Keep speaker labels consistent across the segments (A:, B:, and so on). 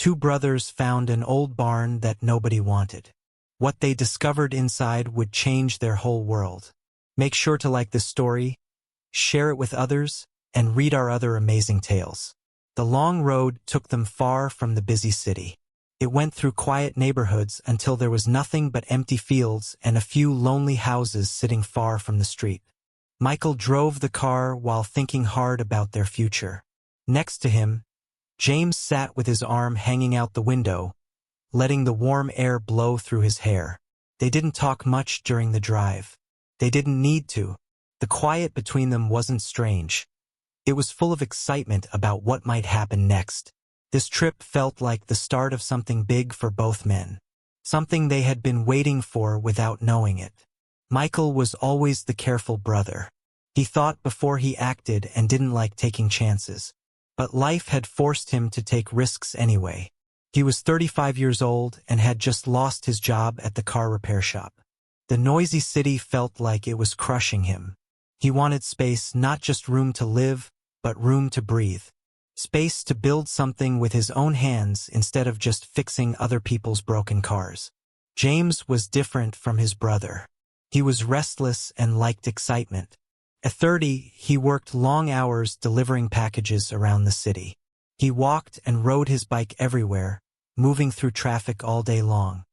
A: two brothers found an old barn that nobody wanted. What they discovered inside would change their whole world. Make sure to like this story, share it with others, and read our other amazing tales. The long road took them far from the busy city. It went through quiet neighborhoods until there was nothing but empty fields and a few lonely houses sitting far from the street. Michael drove the car while thinking hard about their future. Next to him, James sat with his arm hanging out the window, letting the warm air blow through his hair. They didn't talk much during the drive. They didn't need to. The quiet between them wasn't strange. It was full of excitement about what might happen next. This trip felt like the start of something big for both men. Something they had been waiting for without knowing it. Michael was always the careful brother. He thought before he acted and didn't like taking chances. But life had forced him to take risks anyway. He was 35 years old and had just lost his job at the car repair shop. The noisy city felt like it was crushing him. He wanted space, not just room to live, but room to breathe. Space to build something with his own hands instead of just fixing other people's broken cars. James was different from his brother. He was restless and liked excitement. At 30, he worked long hours delivering packages around the city. He walked and rode his bike everywhere, moving through traffic all day long.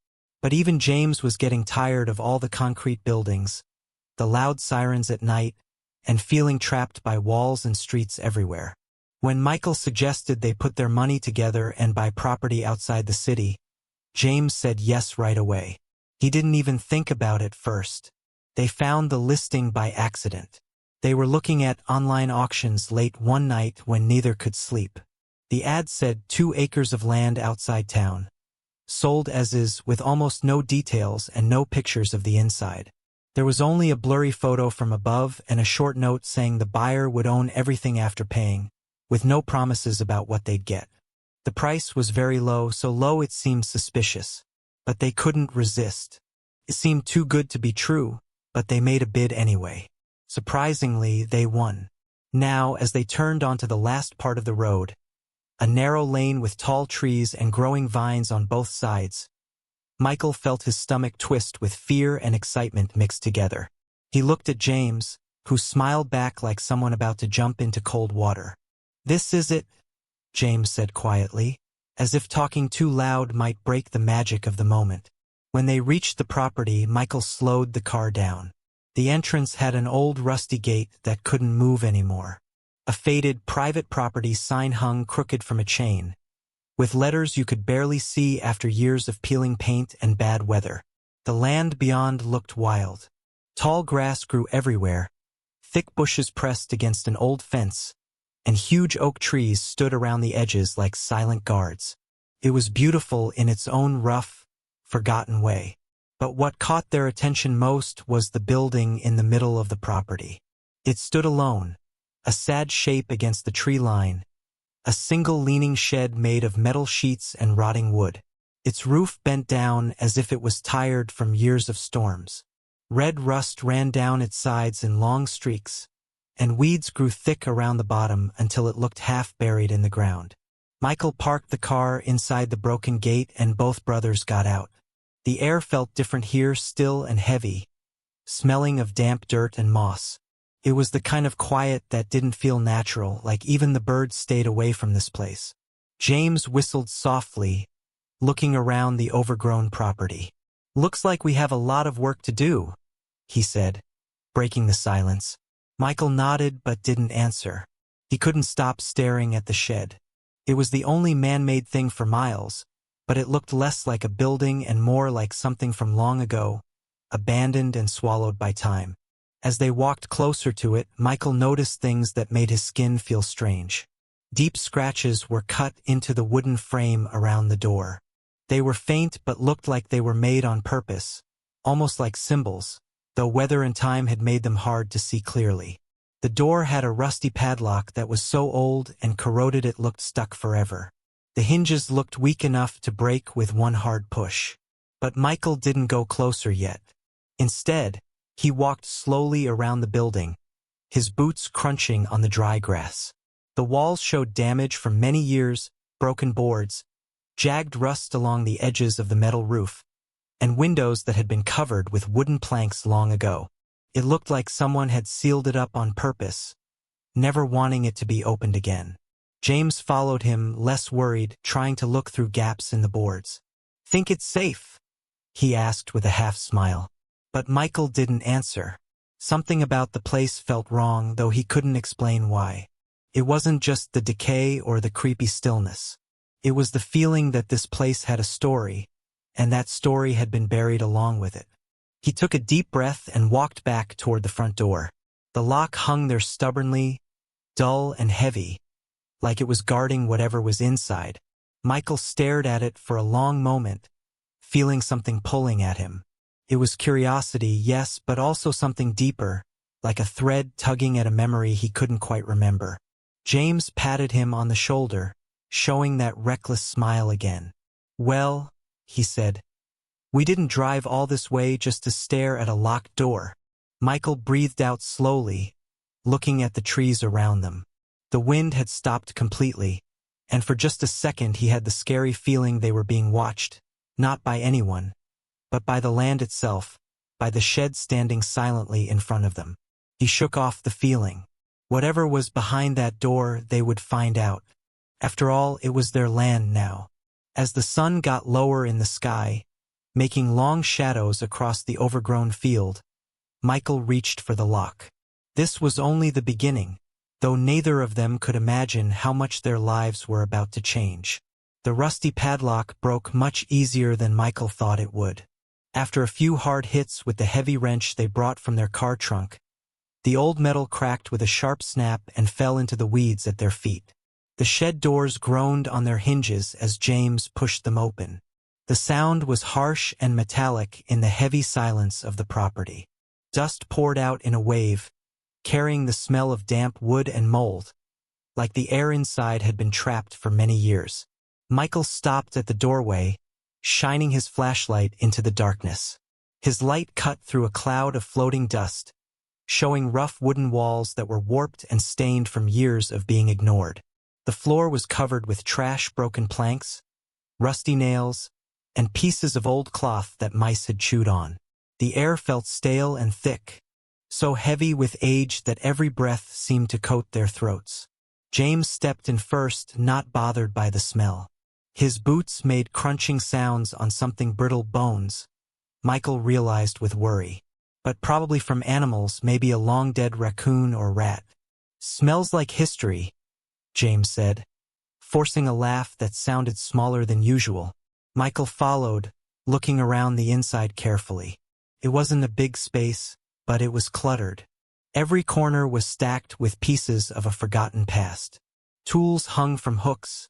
A: But even James was getting tired of all the concrete buildings, the loud sirens at night, and feeling trapped by walls and streets everywhere. When Michael suggested they put their money together and buy property outside the city, James said yes right away. He didn't even think about it first. They found the listing by accident. They were looking at online auctions late one night when neither could sleep. The ad said 2 acres of land outside town, sold as is with almost no details and no pictures of the inside. There was only a blurry photo from above and a short note saying the buyer would own everything after paying, with no promises about what they'd get. The price was very low, so low it seemed suspicious. But they couldn't resist. It seemed too good to be true, but they made a bid anyway. Surprisingly, they won. Now, as they turned onto the last part of the road, a narrow lane with tall trees and growing vines on both sides, Michael felt his stomach twist with fear and excitement mixed together. He looked at James, who smiled back like someone about to jump into cold water. "This is it," James said quietly, as if talking too loud might break the magic of the moment. When they reached the property, Michael slowed the car down. The entrance had an old rusty gate that couldn't move anymore. A faded private property sign hung crooked from a chain, with letters you could barely see after years of peeling paint and bad weather. The land beyond looked wild. Tall grass grew everywhere, thick bushes pressed against an old fence, and huge oak trees stood around the edges like silent guards. It was beautiful in its own rough, forgotten way. But what caught their attention most was the building in the middle of the property. It stood alone, a sad shape against the tree line, a single leaning shed made of metal sheets and rotting wood. Its roof bent down as if it was tired from years of storms. Red rust ran down its sides in long streaks, and weeds grew thick around the bottom until it looked half buried in the ground. Michael parked the car inside the broken gate and both brothers got out. The air felt different here, still and heavy, smelling of damp dirt and moss. It was the kind of quiet that didn't feel natural, like even the birds stayed away from this place. James whistled softly, looking around the overgrown property. "Looks like we have a lot of work to do," he said, breaking the silence. Michael nodded but didn't answer. He couldn't stop staring at the shed. It was the only man-made thing for miles, but it looked less like a building and more like something from long ago, abandoned and swallowed by time. As they walked closer to it, Michael noticed things that made his skin feel strange. Deep scratches were cut into the wooden frame around the door. They were faint but looked like they were made on purpose, almost like symbols, though weather and time had made them hard to see clearly. The door had a rusty padlock that was so old and corroded it looked stuck forever. The hinges looked weak enough to break with one hard push. But Michael didn't go closer yet. Instead, he walked slowly around the building, his boots crunching on the dry grass. The walls showed damage from many years, broken boards, jagged rust along the edges of the metal roof, and windows that had been covered with wooden planks long ago. It looked like someone had sealed it up on purpose, never wanting it to be opened again. James followed him, less worried, trying to look through gaps in the boards. "Think it's safe?" he asked with a half-smile. But Michael didn't answer. Something about the place felt wrong, though he couldn't explain why. It wasn't just the decay or the creepy stillness. It was the feeling that this place had a story, and that story had been buried along with it. He took a deep breath and walked back toward the front door. The lock hung there stubbornly, dull and heavy, like it was guarding whatever was inside. Michael stared at it for a long moment, feeling something pulling at him. It was curiosity, yes, but also something deeper, like a thread tugging at a memory he couldn't quite remember. James patted him on the shoulder, showing that reckless smile again. "Well," he said, "we didn't drive all this way just to stare at a locked door." Michael breathed out slowly, looking at the trees around them. The wind had stopped completely, and for just a second he had the scary feeling they were being watched, not by anyone, but by the land itself, by the shed standing silently in front of them. He shook off the feeling. Whatever was behind that door, they would find out. After all, it was their land now. As the sun got lower in the sky, making long shadows across the overgrown field, Michael reached for the lock. This was only the beginning, though neither of them could imagine how much their lives were about to change. The rusty padlock broke much easier than Michael thought it would. After a few hard hits with the heavy wrench they brought from their car trunk, the old metal cracked with a sharp snap and fell into the weeds at their feet. The shed doors groaned on their hinges as James pushed them open. The sound was harsh and metallic in the heavy silence of the property. Dust poured out in a wave, carrying the smell of damp wood and mold, like the air inside had been trapped for many years. Michael stopped at the doorway, shining his flashlight into the darkness. His light cut through a cloud of floating dust, showing rough wooden walls that were warped and stained from years of being ignored. The floor was covered with trash, broken planks, rusty nails, and pieces of old cloth that mice had chewed on. The air felt stale and thick, so heavy with age that every breath seemed to coat their throats. James stepped in first, not bothered by the smell. His boots made crunching sounds on something brittle bones, Michael realized with worry. But probably from animals, maybe a long-dead raccoon or rat. "Smells like history," James said, forcing a laugh that sounded smaller than usual. Michael followed, looking around the inside carefully. It wasn't a big space, but it was cluttered. Every corner was stacked with pieces of a forgotten past. Tools hung from hooks,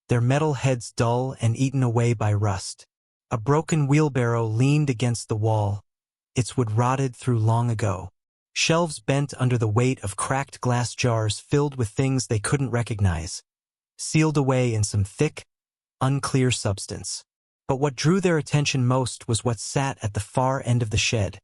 A: their metal heads dull and eaten away by rust. A broken wheelbarrow leaned against the wall, its wood rotted through long ago. Shelves bent under the weight of cracked glass jars filled with things they couldn't recognize, sealed away in some thick, unclear substance. But what drew their attention most was what sat at the far end of the shed,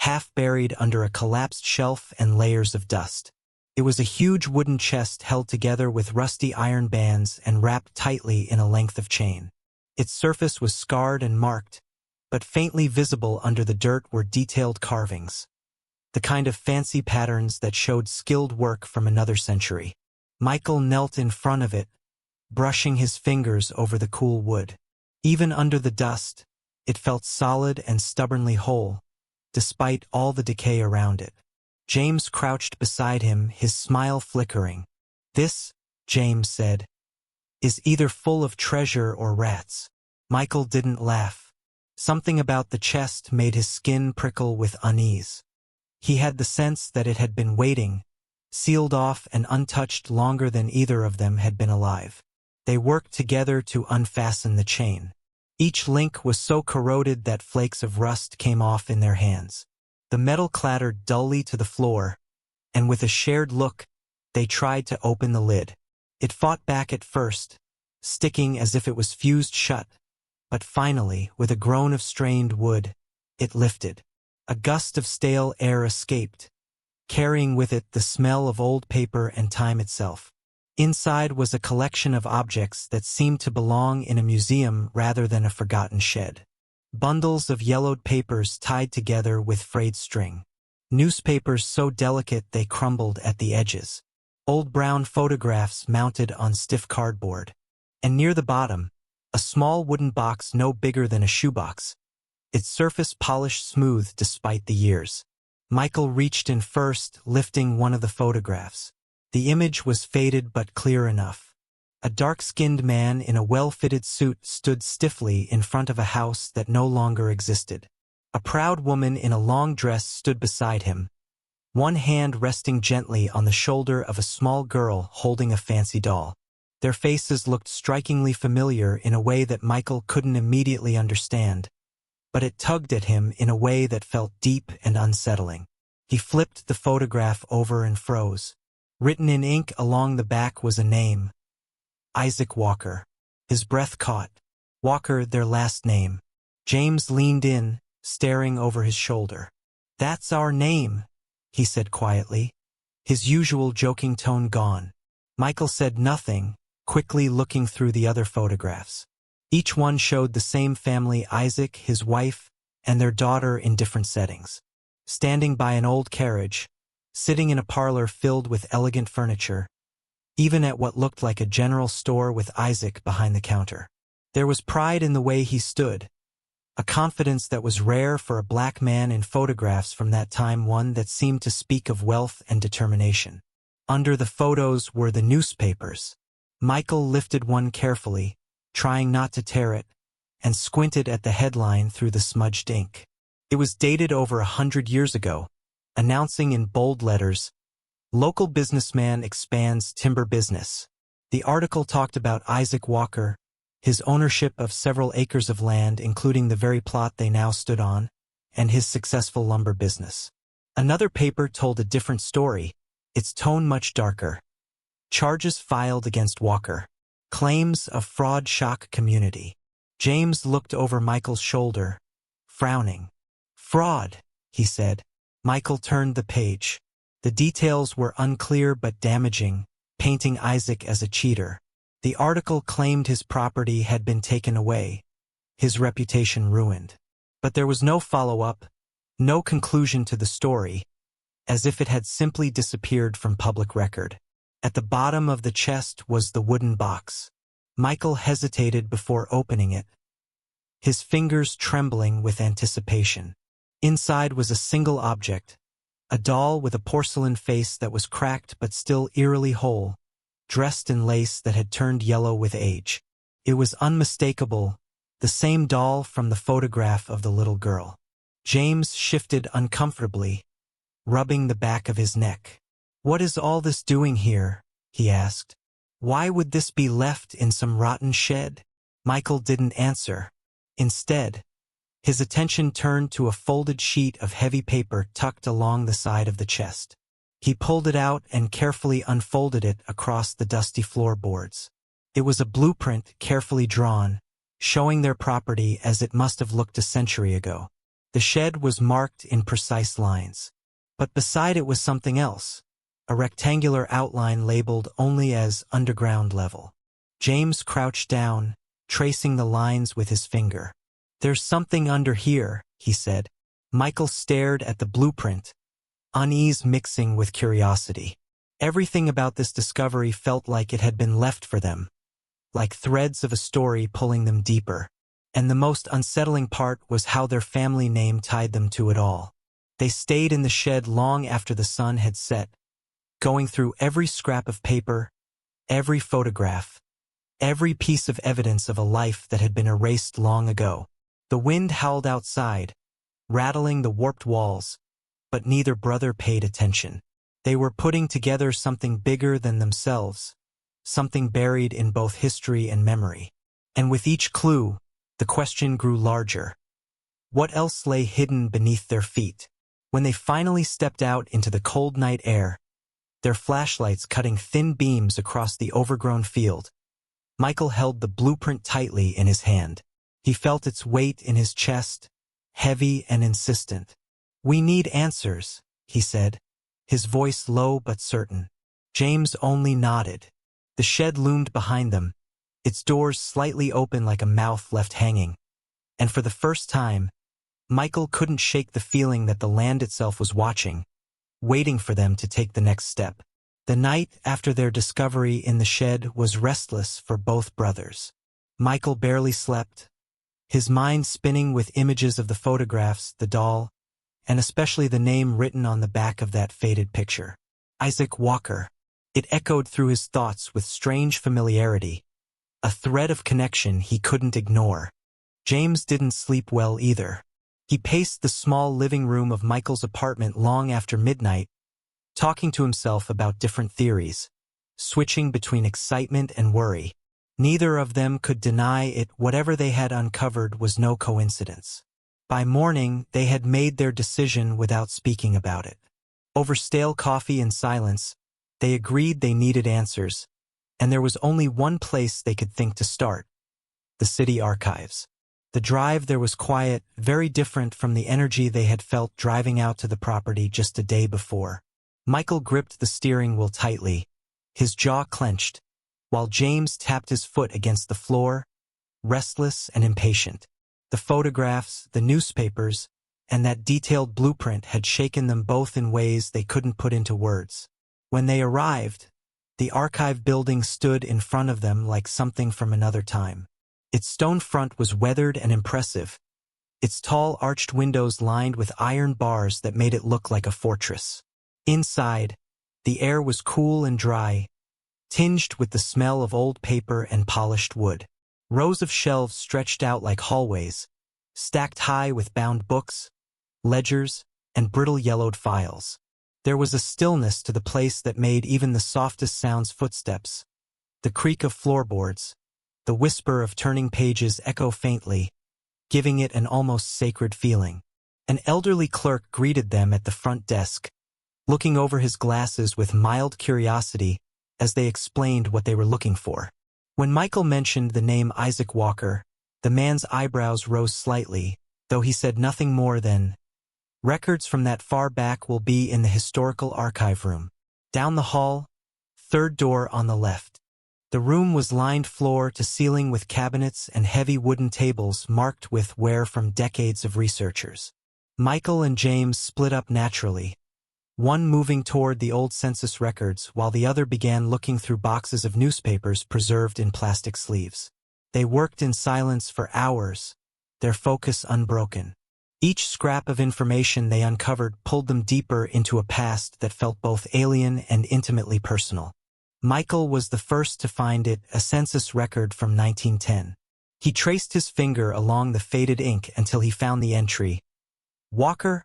A: half buried under a collapsed shelf and layers of dust. It was a huge wooden chest held together with rusty iron bands and wrapped tightly in a length of chain. Its surface was scarred and marked, but faintly visible under the dirt were detailed carvings, the kind of fancy patterns that showed skilled work from another century. Michael knelt in front of it, brushing his fingers over the cool wood. Even under the dust, it felt solid and stubbornly whole, despite all the decay around it. James crouched beside him, his smile flickering. "This," James said, "is either full of treasure or rats." Michael didn't laugh. Something about the chest made his skin prickle with unease. He had the sense that it had been waiting, sealed off and untouched longer than either of them had been alive. They worked together to unfasten the chain. Each link was so corroded that flakes of rust came off in their hands. The metal clattered dully to the floor, and with a shared look, they tried to open the lid. It fought back at first, sticking as if it was fused shut, but finally, with a groan of strained wood, it lifted. A gust of stale air escaped, carrying with it the smell of old paper and time itself. Inside was a collection of objects that seemed to belong in a museum rather than a forgotten shed. Bundles of yellowed papers tied together with frayed string. Newspapers so delicate they crumbled at the edges. Old brown photographs mounted on stiff cardboard. And near the bottom, a small wooden box no bigger than a shoebox, its surface polished smooth despite the years. Michael reached in first, lifting one of the photographs. The image was faded but clear enough. A dark-skinned man in a well-fitted suit stood stiffly in front of a house that no longer existed. A proud woman in a long dress stood beside him, one hand resting gently on the shoulder of a small girl holding a fancy doll. Their faces looked strikingly familiar in a way that Michael couldn't immediately understand, but it tugged at him in a way that felt deep and unsettling. He flipped the photograph over and froze. Written in ink along the back was a name: Isaac Walker. His breath caught. Walker, their last name. James leaned in, staring over his shoulder. "That's our name," he said quietly, his usual joking tone gone. Michael said nothing, quickly looking through the other photographs. Each one showed the same family: Isaac, his wife, and their daughter in different settings. Standing by an old carriage, sitting in a parlor filled with elegant furniture, even at what looked like a general store with Isaac behind the counter. There was pride in the way he stood, a confidence that was rare for a black man in photographs from that time, one that seemed to speak of wealth and determination. Under the photos were the newspapers. Michael lifted one carefully, trying not to tear it, and squinted at the headline through the smudged ink. It was dated over 100 years ago, announcing in bold letters, "Local businessman expands timber business." The article talked about Isaac Walker, his ownership of several acres of land, including the very plot they now stood on, and his successful lumber business. Another paper told a different story, its tone much darker. Charges filed against Walker. Claims of fraud shock community. James looked over Michael's shoulder, frowning. "Fraud," he said. Michael turned the page. The details were unclear but damaging, painting Isaac as a cheater. The article claimed his property had been taken away, his reputation ruined. But there was no follow-up, no conclusion to the story, as if it had simply disappeared from public record. At the bottom of the chest was the wooden box. Michael hesitated before opening it, his fingers trembling with anticipation. Inside was a single object, a doll with a porcelain face that was cracked but still eerily whole, dressed in lace that had turned yellow with age. It was unmistakable, the same doll from the photograph of the little girl. James shifted uncomfortably, rubbing the back of his neck. "What is all this doing here?" he asked. "Why would this be left in some rotten shed?" Michael didn't answer. Instead, his attention turned to a folded sheet of heavy paper tucked along the side of the chest. He pulled it out and carefully unfolded it across the dusty floorboards. It was a blueprint carefully drawn, showing their property as it must have looked a century ago. The shed was marked in precise lines. But beside it was something else, a rectangular outline labeled only as underground level. James crouched down, tracing the lines with his finger. "There's something under here," he said. Michael stared at the blueprint, unease mixing with curiosity. Everything about this discovery felt like it had been left for them, like threads of a story pulling them deeper. And the most unsettling part was how their family name tied them to it all. They stayed in the shed long after the sun had set, going through every scrap of paper, every photograph, every piece of evidence of a life that had been erased long ago. The wind howled outside, rattling the warped walls, but neither brother paid attention. They were putting together something bigger than themselves, something buried in both history and memory. And with each clue, the question grew larger. What else lay hidden beneath their feet? When they finally stepped out into the cold night air, their flashlights cutting thin beams across the overgrown field, Michael held the blueprint tightly in his hand. He felt its weight in his chest, heavy and insistent. "We need answers," he said, his voice low but certain. James only nodded. The shed loomed behind them, its doors slightly open like a mouth left hanging. And for the first time, Michael couldn't shake the feeling that the land itself was watching, waiting for them to take the next step. The night after their discovery in the shed was restless for both brothers. Michael barely slept, his mind spinning with images of the photographs, the doll, and especially the name written on the back of that faded picture. Isaac Walker. It echoed through his thoughts with strange familiarity, a thread of connection he couldn't ignore. James didn't sleep well either. He paced the small living room of Michael's apartment long after midnight, talking to himself about different theories, switching between excitement and worry. Neither of them could deny it. Whatever they had uncovered was no coincidence. By morning, they had made their decision without speaking about it. Over stale coffee and silence, they agreed they needed answers, and there was only one place they could think to start: the city archives. The drive there was quiet, very different from the energy they had felt driving out to the property just a day before. Michael gripped the steering wheel tightly, his jaw clenched, while James tapped his foot against the floor, restless and impatient. The photographs, the newspapers, and that detailed blueprint had shaken them both in ways they couldn't put into words. When they arrived, the archive building stood in front of them like something from another time. Its stone front was weathered and impressive, its tall arched windows lined with iron bars that made it look like a fortress. Inside, the air was cool and dry, tinged with the smell of old paper and polished wood. Rows of shelves stretched out like hallways, stacked high with bound books, ledgers, and brittle yellowed files. There was a stillness to the place that made even the softest sounds footsteps, the creak of floorboards, the whisper of turning pages echo faintly, giving it an almost sacred feeling. An elderly clerk greeted them at the front desk, looking over his glasses with mild curiosity as they explained what they were looking for. When Michael mentioned the name Isaac Walker, the man's eyebrows rose slightly, though he said nothing more than, "Records from that far back will be in the historical archive room. Down the hall, third door on the left." The room was lined floor to ceiling with cabinets and heavy wooden tables marked with wear from decades of researchers. Michael and James split up naturally, one moving toward the old census records while the other began looking through boxes of newspapers preserved in plastic sleeves. They worked in silence for hours, their focus unbroken. Each scrap of information they uncovered pulled them deeper into a past that felt both alien and intimately personal. Michael was the first to find it, a census record from 1910. He traced his finger along the faded ink until he found the entry. Walker,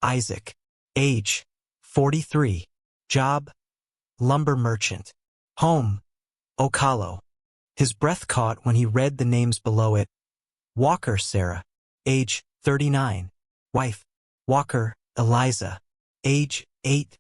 A: Isaac. Age, 43. Job, lumber merchant. Home, Ocala. His breath caught when he read the names below it. Walker, Sarah. Age, 39. Wife, Walker, Eliza. Age, 8.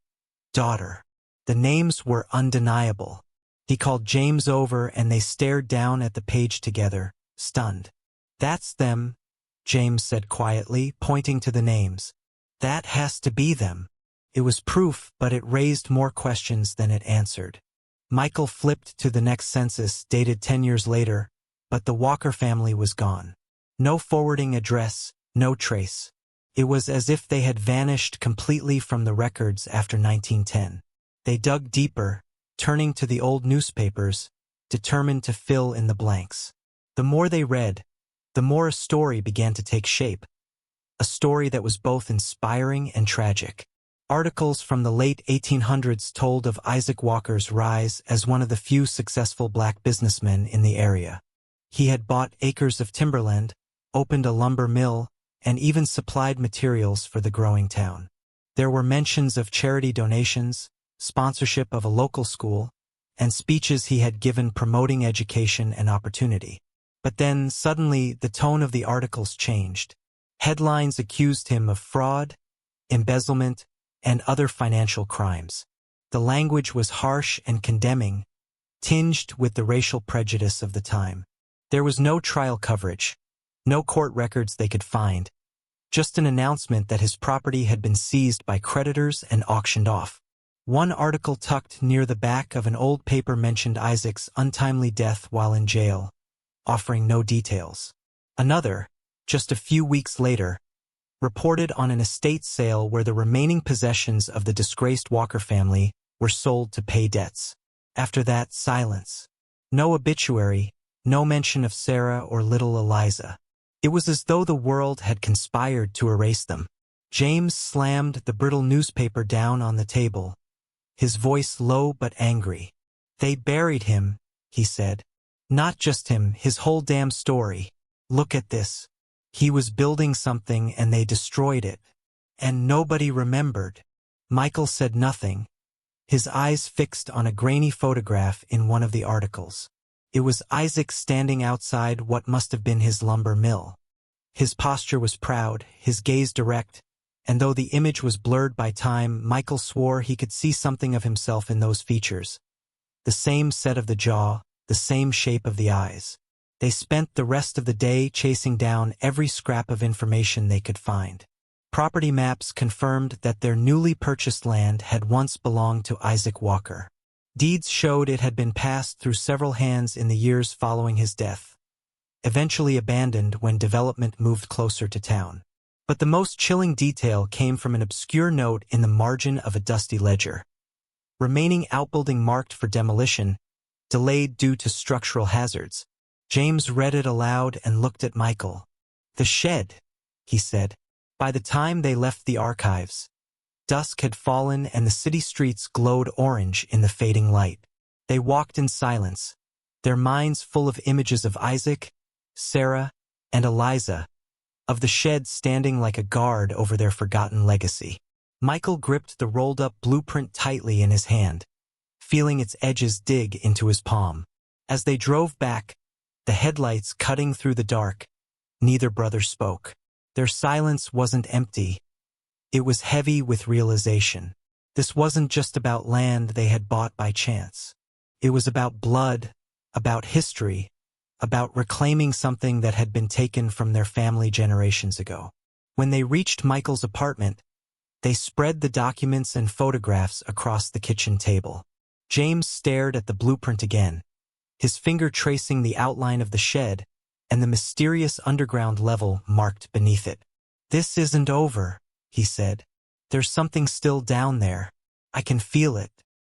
A: Daughter. The names were undeniable. He called James over and they stared down at the page together, stunned. "That's them," James said quietly, pointing to the names. "That has to be them." It was proof, but it raised more questions than it answered. Michael flipped to the next census, dated 10 years later, but the Walker family was gone. No forwarding address, no trace. It was as if they had vanished completely from the records after 1910. They dug deeper, turning to the old newspapers, determined to fill in the blanks. The more they read, the more a story began to take shape. A story that was both inspiring and tragic. Articles from the late 1800s told of Isaac Walker's rise as one of the few successful black businessmen in the area. He had bought acres of timberland, opened a lumber mill, and even supplied materials for the growing town. There were mentions of charity donations, sponsorship of a local school, and speeches he had given promoting education and opportunity. But then, suddenly, the tone of the articles changed. Headlines accused him of fraud, embezzlement, and other financial crimes. The language was harsh and condemning, tinged with the racial prejudice of the time. There was no trial coverage, no court records they could find, just an announcement that his property had been seized by creditors and auctioned off. One article tucked near the back of an old paper mentioned Isaac's untimely death while in jail, offering no details. Another, just a few weeks later, reported on an estate sale where the remaining possessions of the disgraced Walker family were sold to pay debts. After that, silence. No obituary, no mention of Sarah or little Eliza. It was as though the world had conspired to erase them. James slammed the brittle newspaper down on the table, his voice low but angry. "They buried him," he said. "Not just him, his whole damn story. Look at this. He was building something and they destroyed it. And nobody remembered." Michael said nothing, his eyes fixed on a grainy photograph in one of the articles. It was Isaac standing outside what must have been his lumber mill. His posture was proud, his gaze direct, and though the image was blurred by time, Michael swore he could see something of himself in those features. The same set of the jaw, the same shape of the eyes. They spent the rest of the day chasing down every scrap of information they could find. Property maps confirmed that their newly purchased land had once belonged to Isaac Walker. Deeds showed it had been passed through several hands in the years following his death, eventually abandoned when development moved closer to town. But the most chilling detail came from an obscure note in the margin of a dusty ledger. Remaining outbuilding marked for demolition, delayed due to structural hazards. James read it aloud and looked at Michael. "The shed," he said. By the time they left the archives, dusk had fallen and the city streets glowed orange in the fading light. They walked in silence, their minds full of images of Isaac, Sarah, and Eliza, of the shed standing like a guard over their forgotten legacy. Michael gripped the rolled-up blueprint tightly in his hand, feeling its edges dig into his palm. As they drove back, the headlights cutting through the dark, neither brother spoke. Their silence wasn't empty. It was heavy with realization. This wasn't just about land they had bought by chance. It was about blood, about history, about reclaiming something that had been taken from their family generations ago. When they reached Michael's apartment, they spread the documents and photographs across the kitchen table. James stared at the blueprint again, his finger tracing the outline of the shed and the mysterious underground level marked beneath it. "This isn't over," he said. "There's something still down there. I can feel it."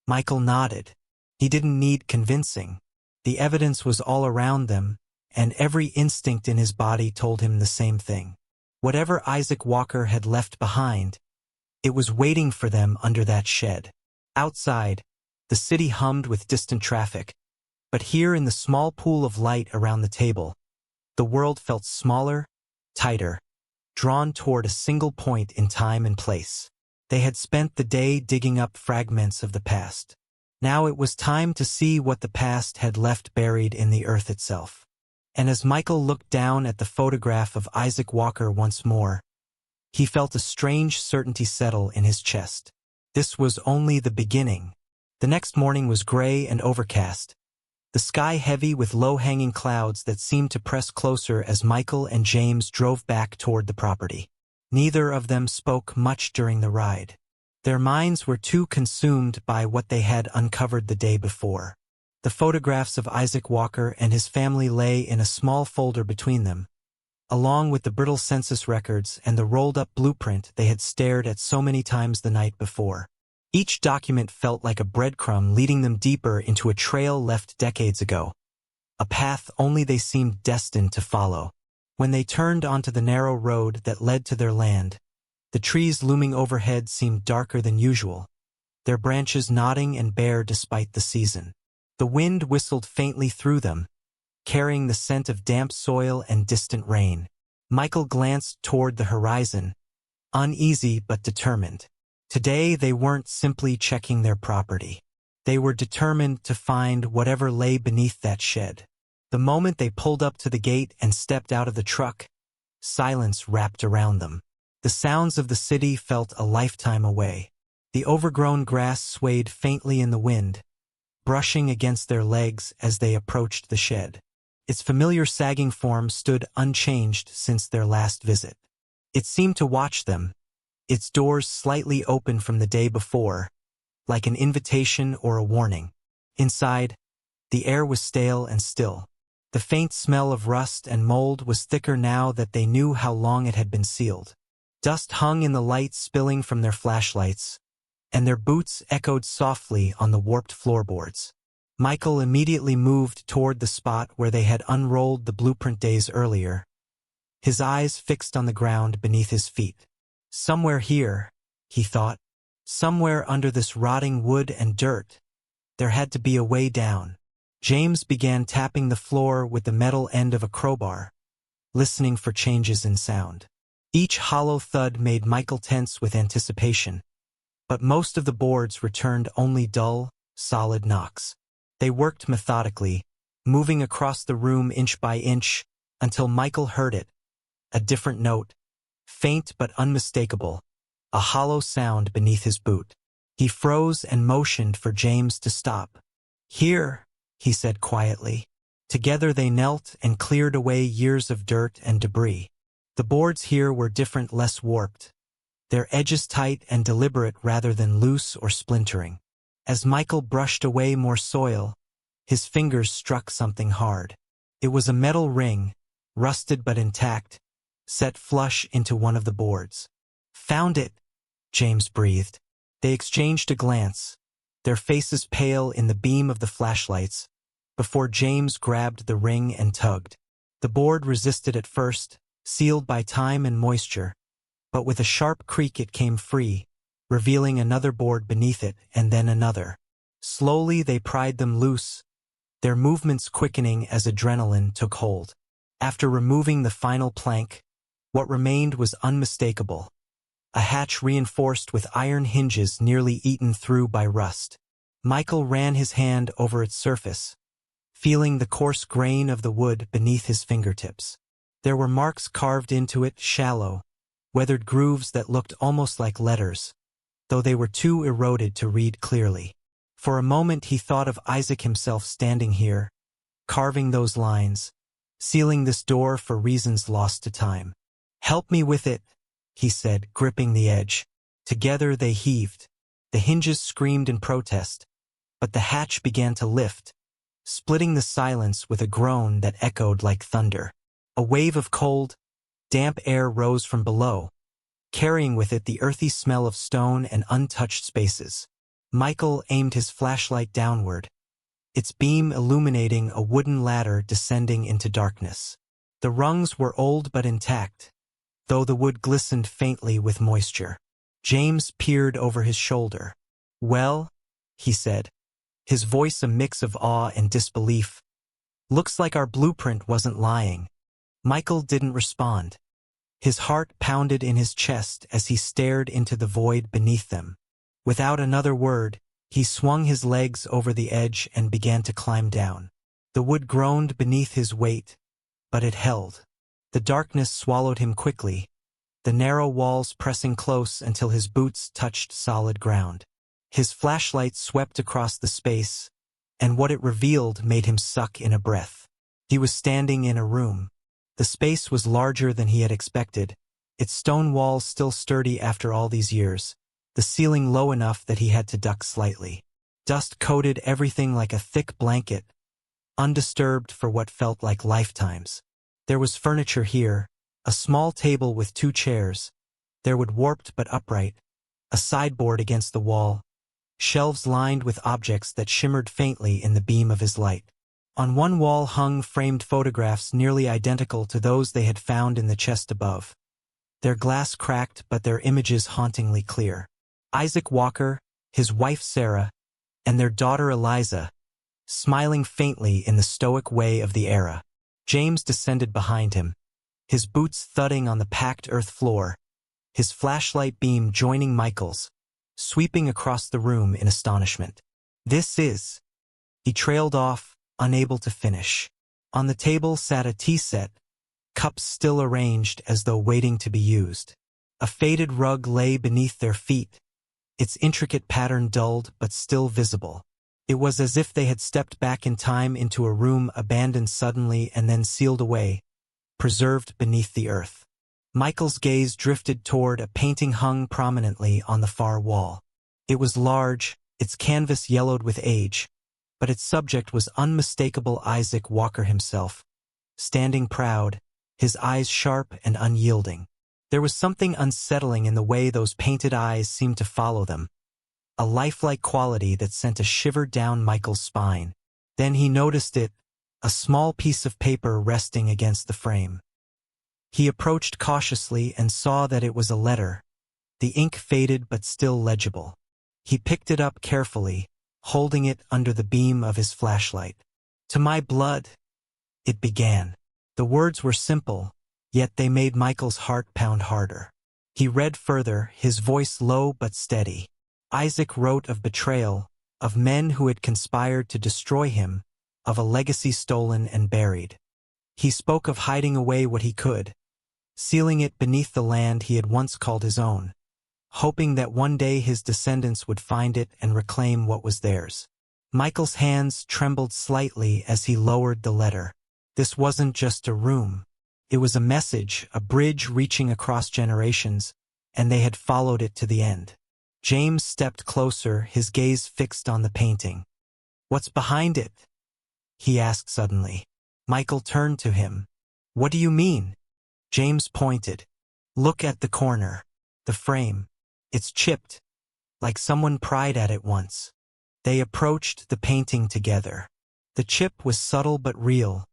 A: Michael nodded. He didn't need convincing. The evidence was all around them, and every instinct in his body told him the same thing. Whatever Isaac Walker had left behind, it was waiting for them under that shed. Outside, the city hummed with distant traffic, but here in the small pool of light around the table, the world felt smaller, tighter, drawn toward a single point in time and place. They had spent the day digging up fragments of the past. Now it was time to see what the past had left buried in the earth itself. And as Michael looked down at the photograph of Isaac Walker once more, he felt a strange certainty settle in his chest. This was only the beginning. The next morning was gray and overcast, the sky heavy with low-hanging clouds that seemed to press closer as Michael and James drove back toward the property. Neither of them spoke much during the ride. Their minds were too consumed by what they had uncovered the day before. The photographs of Isaac Walker and his family lay in a small folder between them, along with the brittle census records and the rolled-up blueprint they had stared at so many times the night before. Each document felt like a breadcrumb leading them deeper into a trail left decades ago, a path only they seemed destined to follow. When they turned onto the narrow road that led to their land, the trees looming overhead seemed darker than usual, their branches nodding and bare despite the season. The wind whistled faintly through them, carrying the scent of damp soil and distant rain. Michael glanced toward the horizon, uneasy but determined. Today they weren't simply checking their property. They were determined to find whatever lay beneath that shed. The moment they pulled up to the gate and stepped out of the truck, silence wrapped around them. The sounds of the city felt a lifetime away. The overgrown grass swayed faintly in the wind, brushing against their legs as they approached the shed. Its familiar sagging form stood unchanged since their last visit. It seemed to watch them, its doors slightly open from the day before, like an invitation or a warning. Inside, the air was stale and still. The faint smell of rust and mold was thicker now that they knew how long it had been sealed. Dust hung in the light spilling from their flashlights, and their boots echoed softly on the warped floorboards. Michael immediately moved toward the spot where they had unrolled the blueprint days earlier, his eyes fixed on the ground beneath his feet. Somewhere here, he thought, somewhere under this rotting wood and dirt, there had to be a way down. James began tapping the floor with the metal end of a crowbar, listening for changes in sound. Each hollow thud made Michael tense with anticipation, but most of the boards returned only dull, solid knocks. They worked methodically, moving across the room inch by inch, until Michael heard it, a different note, faint but unmistakable, a hollow sound beneath his boot. He froze and motioned for James to stop. "Here," he said quietly. Together they knelt and cleared away years of dirt and debris. The boards here were different, less warped, their edges tight and deliberate rather than loose or splintering. As Michael brushed away more soil, his fingers struck something hard. It was a metal ring, rusted but intact, set flush into one of the boards. "Found it," James breathed. They exchanged a glance, their faces pale in the beam of the flashlights, before James grabbed the ring and tugged. The board resisted at first, sealed by time and moisture, but with a sharp creak it came free, revealing another board beneath it and then another. Slowly they pried them loose, their movements quickening as adrenaline took hold. After removing the final plank, what remained was unmistakable. A hatch reinforced with iron hinges nearly eaten through by rust. Michael ran his hand over its surface, feeling the coarse grain of the wood beneath his fingertips. There were marks carved into it, shallow, weathered grooves that looked almost like letters, though they were too eroded to read clearly. For a moment he thought of Isaac himself standing here, carving those lines, sealing this door for reasons lost to time. "Help me with it," he said, gripping the edge. Together they heaved. The hinges screamed in protest, but the hatch began to lift, splitting the silence with a groan that echoed like thunder. A wave of cold, damp air rose from below, carrying with it the earthy smell of stone and untouched spaces. Michael aimed his flashlight downward, its beam illuminating a wooden ladder descending into darkness. The rungs were old but intact, though the wood glistened faintly with moisture. James peered over his shoulder. "Well," he said, his voice a mix of awe and disbelief, "looks like our blueprint wasn't lying." Michael didn't respond. His heart pounded in his chest as he stared into the void beneath them. Without another word, he swung his legs over the edge and began to climb down. The wood groaned beneath his weight, but it held. The darkness swallowed him quickly, the narrow walls pressing close until his boots touched solid ground. His flashlight swept across the space, and what it revealed made him suck in a breath. He was standing in a room. The space was larger than he had expected, its stone walls still sturdy after all these years, the ceiling low enough that he had to duck slightly. Dust coated everything like a thick blanket, undisturbed for what felt like lifetimes. There was furniture here, a small table with 2 chairs. There would warped but upright, a sideboard against the wall, shelves lined with objects that shimmered faintly in the beam of his light. On one wall hung framed photographs nearly identical to those they had found in the chest above. Their glass cracked but their images hauntingly clear. Isaac Walker, his wife Sarah, and their daughter Eliza, smiling faintly in the stoic way of the era. James descended behind him, his boots thudding on the packed earth floor, his flashlight beam joining Michael's, sweeping across the room in astonishment. "This is..." He trailed off, unable to finish. On the table sat a tea set, cups still arranged as though waiting to be used. A faded rug lay beneath their feet, its intricate pattern dulled but still visible. It was as if they had stepped back in time into a room abandoned suddenly and then sealed away, preserved beneath the earth. Michael's gaze drifted toward a painting hung prominently on the far wall. It was large, its canvas yellowed with age, but its subject was unmistakable Isaac Walker himself, standing proud, his eyes sharp and unyielding. There was something unsettling in the way those painted eyes seemed to follow them, a lifelike quality that sent a shiver down Michael's spine. Then he noticed it, a small piece of paper resting against the frame. He approached cautiously and saw that it was a letter, the ink faded but still legible. He picked it up carefully, holding it under the beam of his flashlight. "To my blood," it began. The words were simple, yet they made Michael's heart pound harder. He read further, his voice low but steady. Isaac wrote of betrayal, of men who had conspired to destroy him, of a legacy stolen and buried. He spoke of hiding away what he could, sealing it beneath the land he had once called his own, hoping that one day his descendants would find it and reclaim what was theirs. Michael's hands trembled slightly as he lowered the letter. This wasn't just a room. It was a message, a bridge reaching across generations, and they had followed it to the end. James stepped closer, his gaze fixed on the painting. "What's behind it?" he asked suddenly. Michael turned to him. "What do you mean?" James pointed. "Look at the corner. The frame. It's chipped, like someone pried at it once." They approached the painting together. The chip was subtle but real.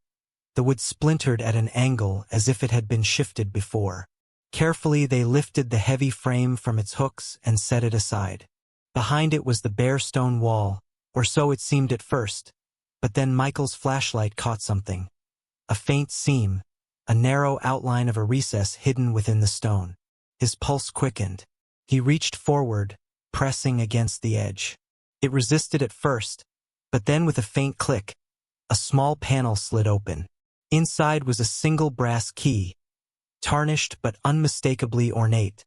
A: The wood splintered at an angle as if it had been shifted before. Carefully they lifted the heavy frame from its hooks and set it aside. Behind it was the bare stone wall, or so it seemed at first, but then Michael's flashlight caught something. A faint seam, a narrow outline of a recess hidden within the stone. His pulse quickened. He reached forward, pressing against the edge. It resisted at first, but then with a faint click, a small panel slid open. Inside was a single brass key, tarnished but unmistakably ornate,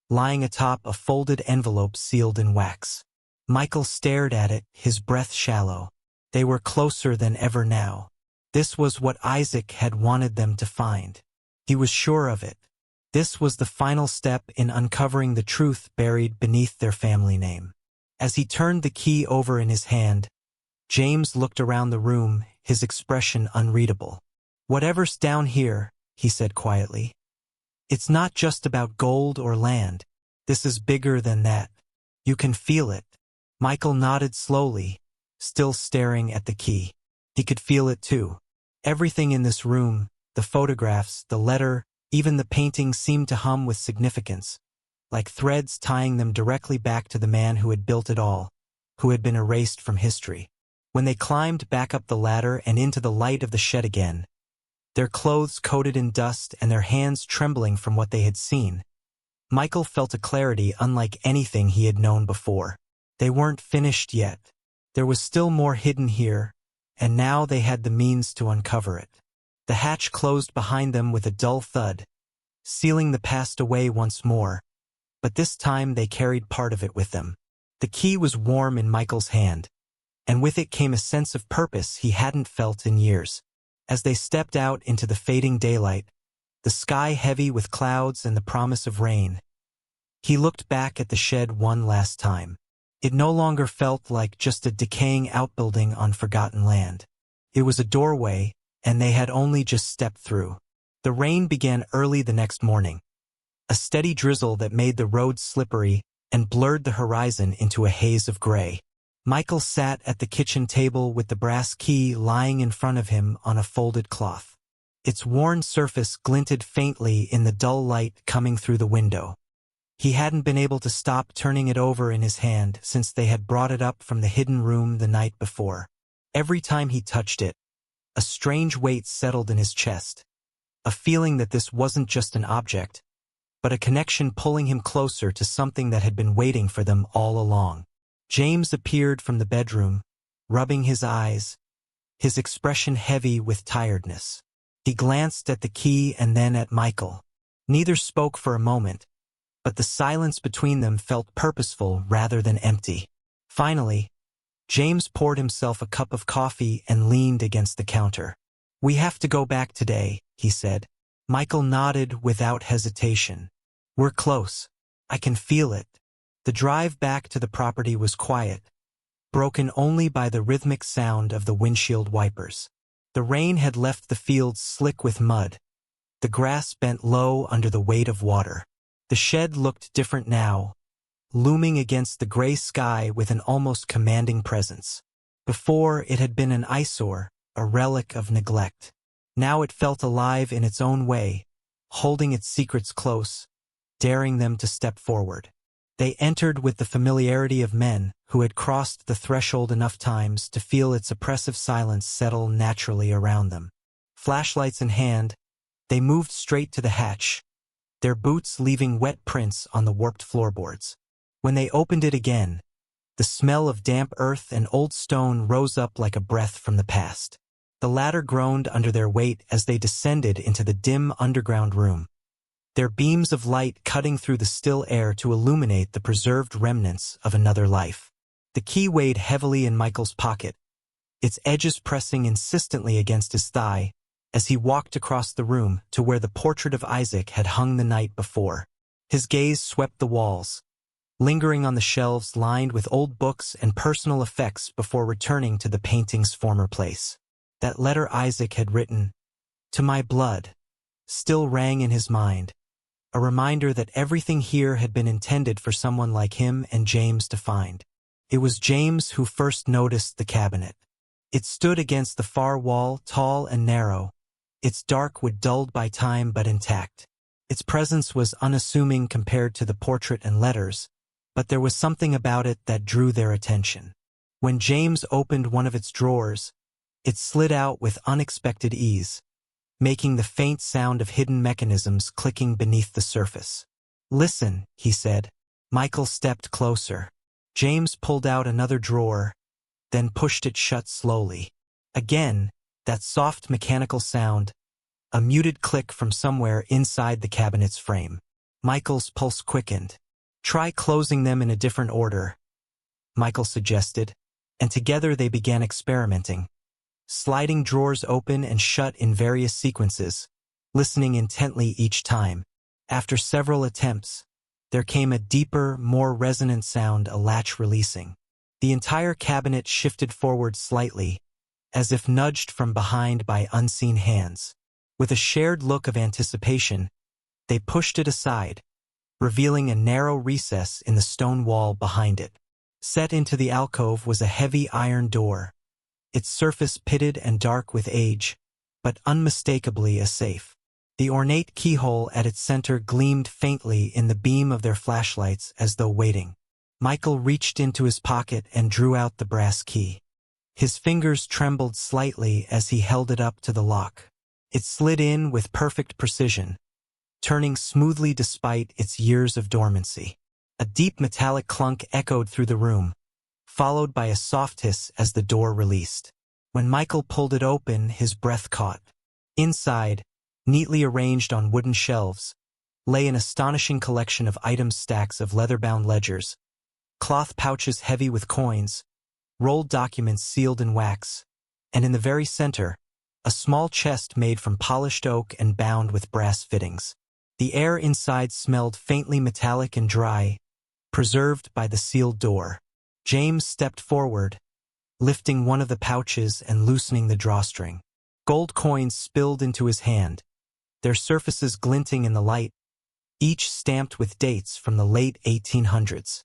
A: lying atop a folded envelope sealed in wax. Michael stared at it, his breath shallow. They were closer than ever now. This was what Isaac had wanted them to find. He was sure of it. This was the final step in uncovering the truth buried beneath their family name. As he turned the key over in his hand, James looked around the room, his expression unreadable. "Whatever's down here," he said quietly, "it's not just about gold or land. This is bigger than that. You can feel it." Michael nodded slowly, still staring at the key. He could feel it too. Everything in this room, the photographs, the letter, even the painting seemed to hum with significance, like threads tying them directly back to the man who had built it all, who had been erased from history. When they climbed back up the ladder and into the light of the shed again, their clothes coated in dust and their hands trembling from what they had seen, Michael felt a clarity unlike anything he had known before. They weren't finished yet. There was still more hidden here, and now they had the means to uncover it. The hatch closed behind them with a dull thud, sealing the past away once more, but this time they carried part of it with them. The key was warm in Michael's hand, and with it came a sense of purpose he hadn't felt in years. As they stepped out into the fading daylight, the sky heavy with clouds and the promise of rain, he looked back at the shed one last time. It no longer felt like just a decaying outbuilding on forgotten land. It was a doorway, and they had only just stepped through. The rain began early the next morning, a steady drizzle that made the road slippery and blurred the horizon into a haze of gray. Michael sat at the kitchen table with the brass key lying in front of him on a folded cloth. Its worn surface glinted faintly in the dull light coming through the window. He hadn't been able to stop turning it over in his hand since they had brought it up from the hidden room the night before. Every time he touched it, a strange weight settled in his chest, a feeling that this wasn't just an object, but a connection pulling him closer to something that had been waiting for them all along. James appeared from the bedroom, rubbing his eyes, his expression heavy with tiredness. He glanced at the key and then at Michael. Neither spoke for a moment, but the silence between them felt purposeful rather than empty. Finally, James poured himself a cup of coffee and leaned against the counter. "We have to go back today," he said. Michael nodded without hesitation. "We're close. I can feel it." The drive back to the property was quiet, broken only by the rhythmic sound of the windshield wipers. The rain had left the fields slick with mud, the grass bent low under the weight of water. The shed looked different now, looming against the gray sky with an almost commanding presence. Before, it had been an eyesore, a relic of neglect. Now it felt alive in its own way, holding its secrets close, daring them to step forward. They entered with the familiarity of men who had crossed the threshold enough times to feel its oppressive silence settle naturally around them. Flashlights in hand, they moved straight to the hatch, their boots leaving wet prints on the warped floorboards. When they opened it again, the smell of damp earth and old stone rose up like a breath from the past. The ladder groaned under their weight as they descended into the dim underground room, their beams of light cutting through the still air to illuminate the preserved remnants of another life. The key weighed heavily in Michael's pocket, its edges pressing insistently against his thigh as he walked across the room to where the portrait of Isaac had hung the night before. His gaze swept the walls, lingering on the shelves lined with old books and personal effects before returning to the painting's former place. That letter Isaac had written, "To my blood," still rang in his mind, a reminder that everything here had been intended for someone like him and James to find. It was James who first noticed the cabinet. It stood against the far wall, tall and narrow, its dark wood dulled by time but intact. Its presence was unassuming compared to the portrait and letters, but there was something about it that drew their attention. When James opened one of its drawers, it slid out with unexpected ease, making the faint sound of hidden mechanisms clicking beneath the surface. "Listen," he said. Michael stepped closer. James pulled out another drawer, then pushed it shut slowly. Again, that soft mechanical sound, a muted click from somewhere inside the cabinet's frame. Michael's pulse quickened. "Try closing them in a different order," Michael suggested, and together they began experimenting, sliding drawers open and shut in various sequences, listening intently each time. After several attempts, there came a deeper, more resonant sound, a latch releasing. The entire cabinet shifted forward slightly, as if nudged from behind by unseen hands. With a shared look of anticipation, they pushed it aside, revealing a narrow recess in the stone wall behind it. Set into the alcove was a heavy iron door, its surface pitted and dark with age, but unmistakably a safe. The ornate keyhole at its center gleamed faintly in the beam of their flashlights as though waiting. Michael reached into his pocket and drew out the brass key. His fingers trembled slightly as he held it up to the lock. It slid in with perfect precision, turning smoothly despite its years of dormancy. A deep metallic clunk echoed through the room, followed by a soft hiss as the door released. When Michael pulled it open, his breath caught. Inside, neatly arranged on wooden shelves, lay an astonishing collection of items, stacks of leather-bound ledgers, cloth pouches heavy with coins, rolled documents sealed in wax, and in the very center, a small chest made from polished oak and bound with brass fittings. The air inside smelled faintly metallic and dry, preserved by the sealed door. James stepped forward, lifting one of the pouches and loosening the drawstring. Gold coins spilled into his hand, their surfaces glinting in the light, each stamped with dates from the late 1800s.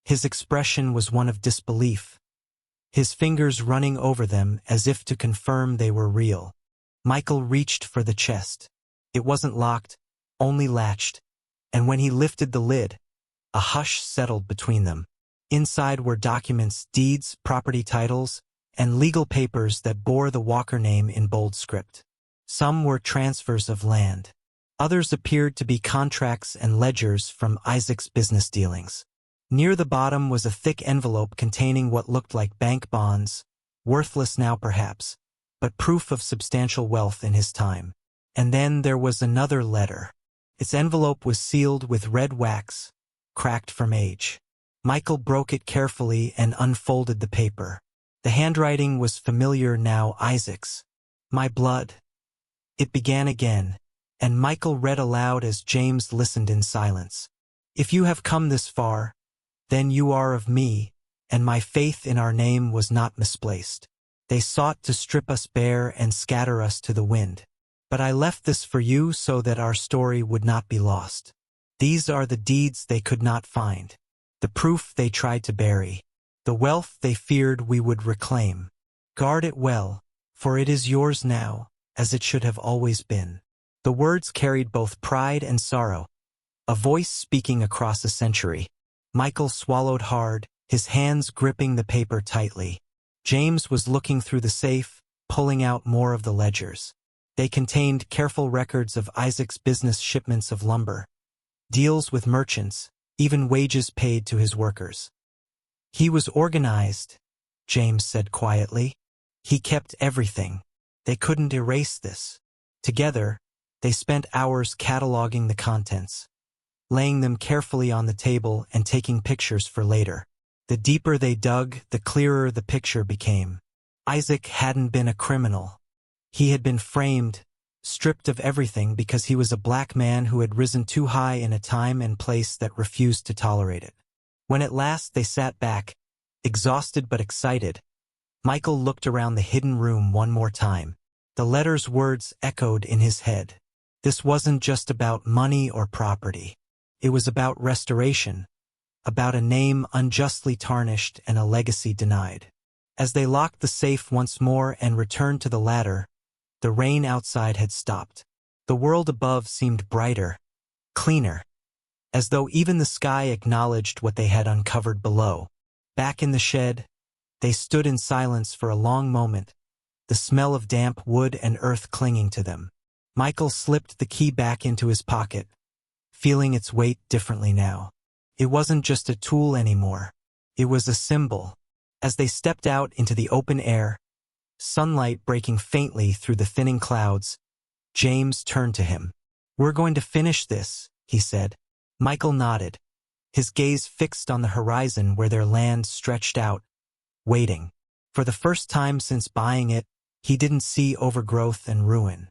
A: His expression was one of disbelief, his fingers running over them as if to confirm they were real. Michael reached for the chest. It wasn't locked, only latched, and when he lifted the lid, a hush settled between them. Inside were documents, deeds, property titles, and legal papers that bore the Walker name in bold script. Some were transfers of land. Others appeared to be contracts and ledgers from Isaac's business dealings. Near the bottom was a thick envelope containing what looked like bank bonds, worthless now perhaps, but proof of substantial wealth in his time. And then there was another letter. Its envelope was sealed with red wax, cracked from age. Michael broke it carefully and unfolded the paper. The handwriting was familiar now, Isaac's. "My blood." It began again, and Michael read aloud as James listened in silence. "If you have come this far, then you are of me, and my faith in our name was not misplaced. They sought to strip us bare and scatter us to the wind. But I left this for you so that our story would not be lost. These are the deeds they could not find, the proof they tried to bury, the wealth they feared we would reclaim. Guard it well, for it is yours now, as it should have always been. The words carried both pride and sorrow, a voice speaking across a century. Michael swallowed hard, his hands gripping the paper tightly. James was looking through the safe, pulling out more of the ledgers. They contained careful records of Isaac's business shipments of lumber, deals with merchants, even wages paid to his workers. He was organized, James said quietly. He kept everything. They couldn't erase this. Together, they spent hours cataloging the contents, laying them carefully on the table and taking pictures for later. The deeper they dug, the clearer the picture became. Isaac hadn't been a criminal. He had been framed, stripped of everything because he was a black man who had risen too high in a time and place that refused to tolerate it. When at last they sat back, exhausted but excited, Michael looked around the hidden room one more time. The letter's words echoed in his head. This wasn't just about money or property. It was about restoration, about a name unjustly tarnished and a legacy denied. As they locked the safe once more and returned to the ladder, the rain outside had stopped. The world above seemed brighter, cleaner, as though even the sky acknowledged what they had uncovered below. Back in the shed, they stood in silence for a long moment, the smell of damp wood and earth clinging to them. Michael slipped the key back into his pocket, feeling its weight differently now. It wasn't just a tool anymore. It was a symbol. As they stepped out into the open air, sunlight breaking faintly through the thinning clouds, James turned to him. "We're going to finish this," he said. Michael nodded, his gaze fixed on the horizon where their land stretched out, waiting. For the first time since buying it, he didn't see overgrowth and ruin.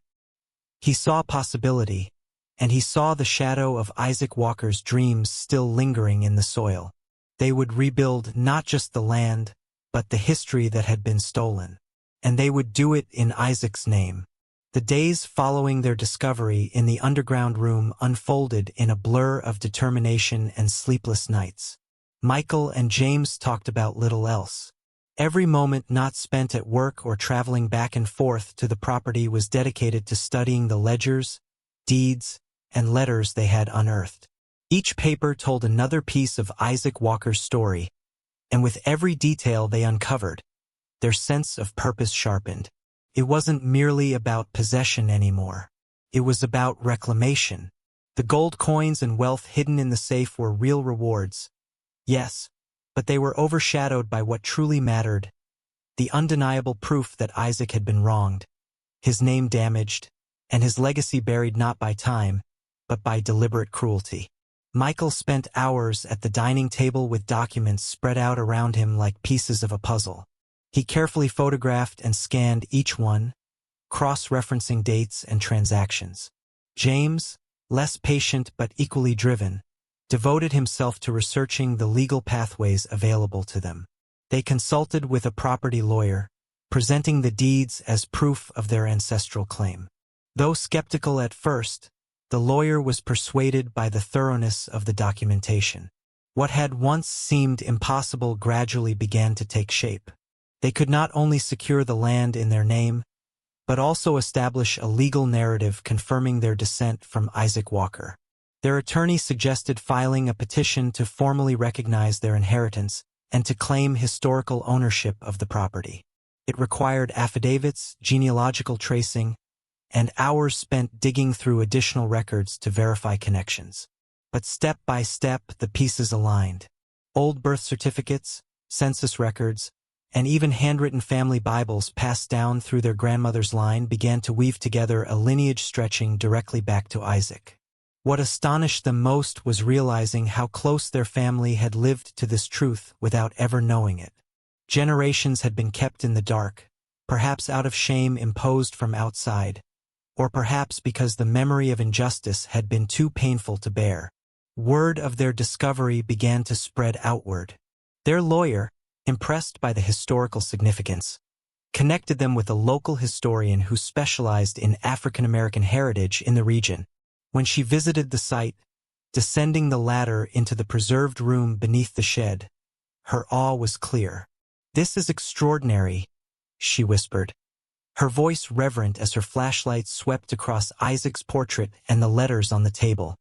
A: He saw possibility, and he saw the shadow of Isaac Walker's dreams still lingering in the soil. They would rebuild not just the land, but the history that had been stolen. And they would do it in Isaac's name. The days following their discovery in the underground room unfolded in a blur of determination and sleepless nights. Michael and James talked about little else. Every moment not spent at work or traveling back and forth to the property was dedicated to studying the ledgers, deeds, and letters they had unearthed. Each paper told another piece of Isaac Walker's story, and with every detail they uncovered, their sense of purpose sharpened. It wasn't merely about possession anymore. It was about reclamation. The gold coins and wealth hidden in the safe were real rewards. Yes, but they were overshadowed by what truly mattered, the undeniable proof that Isaac had been wronged, his name damaged, and his legacy buried not by time, but by deliberate cruelty. Michael spent hours at the dining table with documents spread out around him like pieces of a puzzle. He carefully photographed and scanned each one, cross-referencing dates and transactions. James, less patient but equally driven, devoted himself to researching the legal pathways available to them. They consulted with a property lawyer, presenting the deeds as proof of their ancestral claim. Though skeptical at first, the lawyer was persuaded by the thoroughness of the documentation. What had once seemed impossible gradually began to take shape. They could not only secure the land in their name, but also establish a legal narrative confirming their descent from Isaac Walker. Their attorney suggested filing a petition to formally recognize their inheritance and to claim historical ownership of the property. It required affidavits, genealogical tracing, and hours spent digging through additional records to verify connections. But step by step, the pieces aligned. Old birth certificates, census records, and even handwritten family Bibles passed down through their grandmother's line began to weave together a lineage stretching directly back to Isaac. What astonished them most was realizing how close their family had lived to this truth without ever knowing it. Generations had been kept in the dark, perhaps out of shame imposed from outside, or perhaps because the memory of injustice had been too painful to bear. Word of their discovery began to spread outward. Their lawyer, impressed by the historical significance, connected them with a local historian who specialized in African American heritage in the region. When she visited the site, descending the ladder into the preserved room beneath the shed, her awe was clear. "This is extraordinary," she whispered, her voice reverent as her flashlight swept across Isaac's portrait and the letters on the table.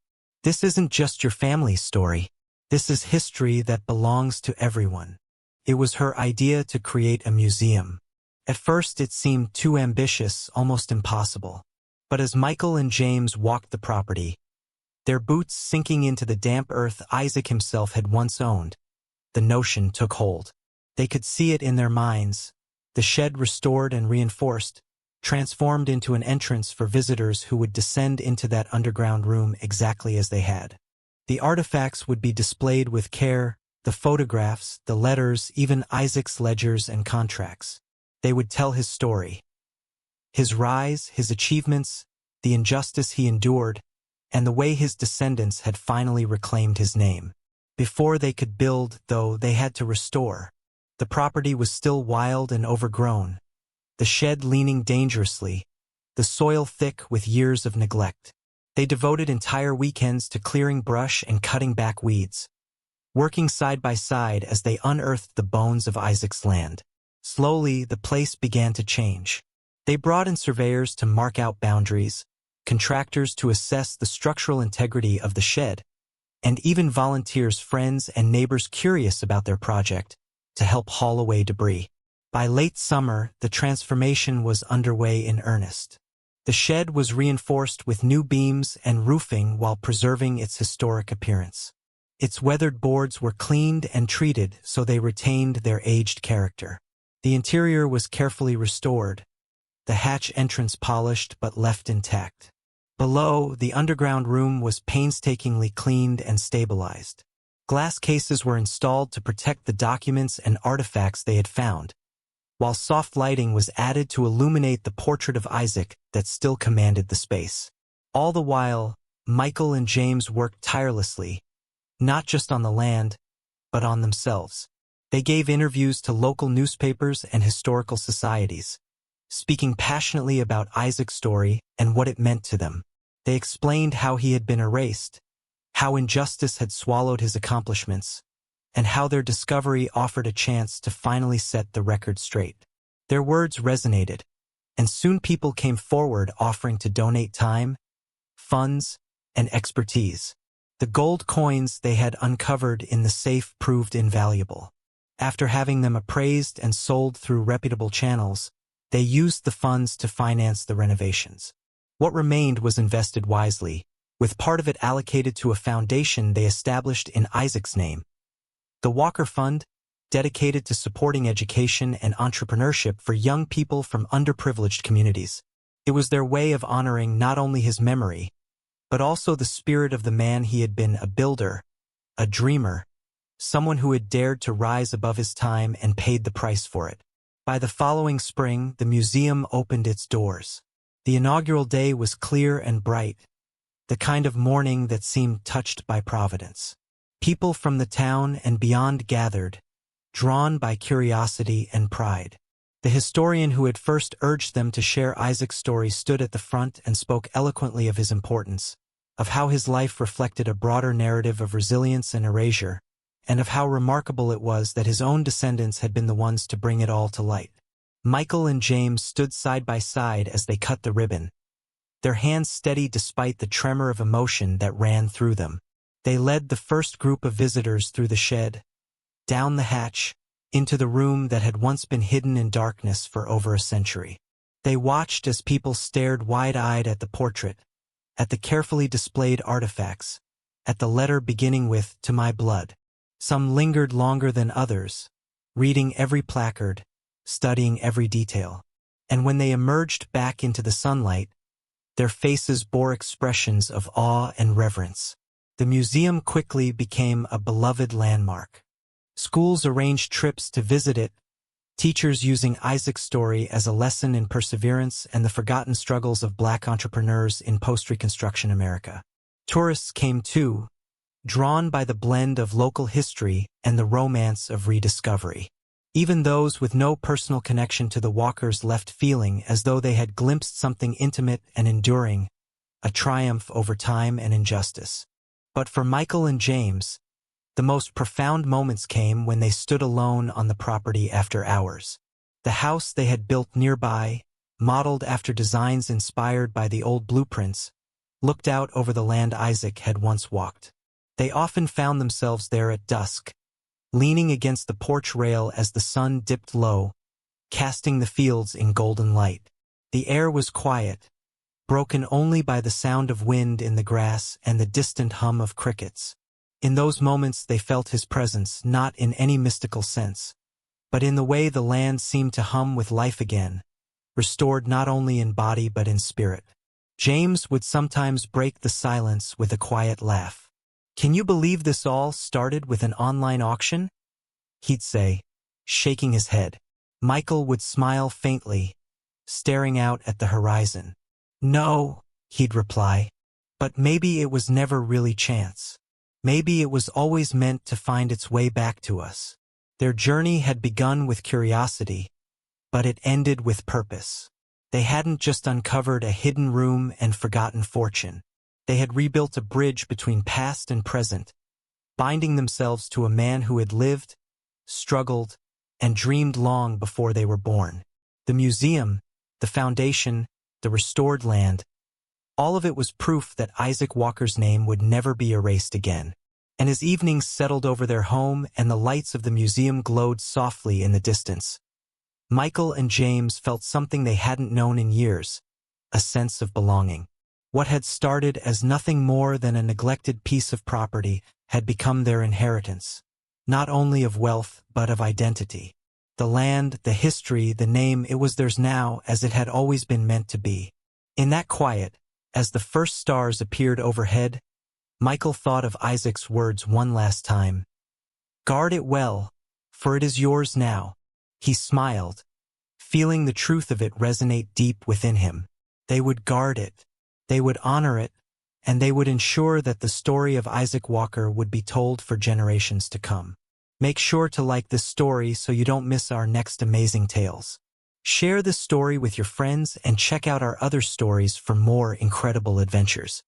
A: "This isn't just your family's story. This is history that belongs to everyone." It was her idea to create a museum. At first it seemed too ambitious, almost impossible. But as Michael and James walked the property, their boots sinking into the damp earth Isaac himself had once owned, the notion took hold. They could see it in their minds, the shed restored and reinforced, transformed into an entrance for visitors who would descend into that underground room exactly as they had. The artifacts would be displayed with care, the photographs, the letters, even Isaac's ledgers and contracts. They would tell his story. His rise, his achievements, the injustice he endured, and the way his descendants had finally reclaimed his name. Before they could build, though, they had to restore. The property was still wild and overgrown, the shed leaning dangerously, the soil thick with years of neglect. They devoted entire weekends to clearing brush and cutting back weeds, working side by side as they unearthed the bones of Isaac's land. Slowly, the place began to change. They brought in surveyors to mark out boundaries, contractors to assess the structural integrity of the shed, and even volunteers, friends and neighbors curious about their project, to help haul away debris. By late summer, the transformation was underway in earnest. The shed was reinforced with new beams and roofing while preserving its historic appearance. Its weathered boards were cleaned and treated so they retained their aged character. The interior was carefully restored, the hatch entrance polished but left intact. Below, the underground room was painstakingly cleaned and stabilized. Glass cases were installed to protect the documents and artifacts they had found, while soft lighting was added to illuminate the portrait of Isaac that still commanded the space. All the while, Michael and James worked tirelessly, not just on the land, but on themselves. They gave interviews to local newspapers and historical societies, speaking passionately about Isaac's story and what it meant to them. They explained how he had been erased, how injustice had swallowed his accomplishments, and how their discovery offered a chance to finally set the record straight. Their words resonated, and soon people came forward offering to donate time, funds, and expertise. The gold coins they had uncovered in the safe proved invaluable. After having them appraised and sold through reputable channels, they used the funds to finance the renovations. What remained was invested wisely, with part of it allocated to a foundation they established in Isaac's name. The Walker Fund, dedicated to supporting education and entrepreneurship for young people from underprivileged communities. It was their way of honoring not only his memory, but also the spirit of the man he had been: a builder, a dreamer, someone who had dared to rise above his time and paid the price for it. By the following spring, the museum opened its doors. The inaugural day was clear and bright, the kind of morning that seemed touched by Providence. People from the town and beyond gathered, drawn by curiosity and pride. The historian who had first urged them to share Isaac's story stood at the front and spoke eloquently of his importance, of how his life reflected a broader narrative of resilience and erasure, and of how remarkable it was that his own descendants had been the ones to bring it all to light. Michael and James stood side by side as they cut the ribbon, their hands steady despite the tremor of emotion that ran through them. They led the first group of visitors through the shed, down the hatch, into the room that had once been hidden in darkness for over a century. They watched as people stared wide-eyed at the portrait, at the carefully displayed artifacts, at the letter beginning with "To my blood." Some lingered longer than others, reading every placard, studying every detail. And when they emerged back into the sunlight, their faces bore expressions of awe and reverence. The museum quickly became a beloved landmark. Schools arranged trips to visit it, teachers using Isaac's story as a lesson in perseverance and the forgotten struggles of Black entrepreneurs in post-Reconstruction America. Tourists came too, drawn by the blend of local history and the romance of rediscovery. Even those with no personal connection to the walkers left feeling as though they had glimpsed something intimate and enduring, a triumph over time and injustice. But for Michael and James, the most profound moments came when they stood alone on the property after hours. The house they had built nearby, modeled after designs inspired by the old blueprints, looked out over the land Isaac had once walked. They often found themselves there at dusk, leaning against the porch rail as the sun dipped low, casting the fields in golden light. The air was quiet, broken only by the sound of wind in the grass and the distant hum of crickets. In those moments they felt his presence, not in any mystical sense, but in the way the land seemed to hum with life again, restored not only in body but in spirit. James would sometimes break the silence with a quiet laugh. "Can you believe this all started with an online auction?" he'd say, shaking his head. Michael would smile faintly, staring out at the horizon. "No," he'd reply, "but maybe it was never really chance. Maybe it was always meant to find its way back to us." Their journey had begun with curiosity, but it ended with purpose. They hadn't just uncovered a hidden room and forgotten fortune. They had rebuilt a bridge between past and present, binding themselves to a man who had lived, struggled, and dreamed long before they were born. The museum, the foundation, the restored land, all of it was proof that Isaac Walker's name would never be erased again. And as evenings settled over their home and the lights of the museum glowed softly in the distance, Michael and James felt something they hadn't known in years, a sense of belonging. What had started as nothing more than a neglected piece of property had become their inheritance, not only of wealth but of identity. The land, the history, the name, it was theirs now as it had always been meant to be. In that quiet, as the first stars appeared overhead, Michael thought of Isaac's words one last time. "Guard it well, for it is yours now." He smiled, feeling the truth of it resonate deep within him. They would guard it, they would honor it, and they would ensure that the story of Isaac Walker would be told for generations to come. Make sure to like this story so you don't miss our next amazing tales. Share this story with your friends and check out our other stories for more incredible adventures.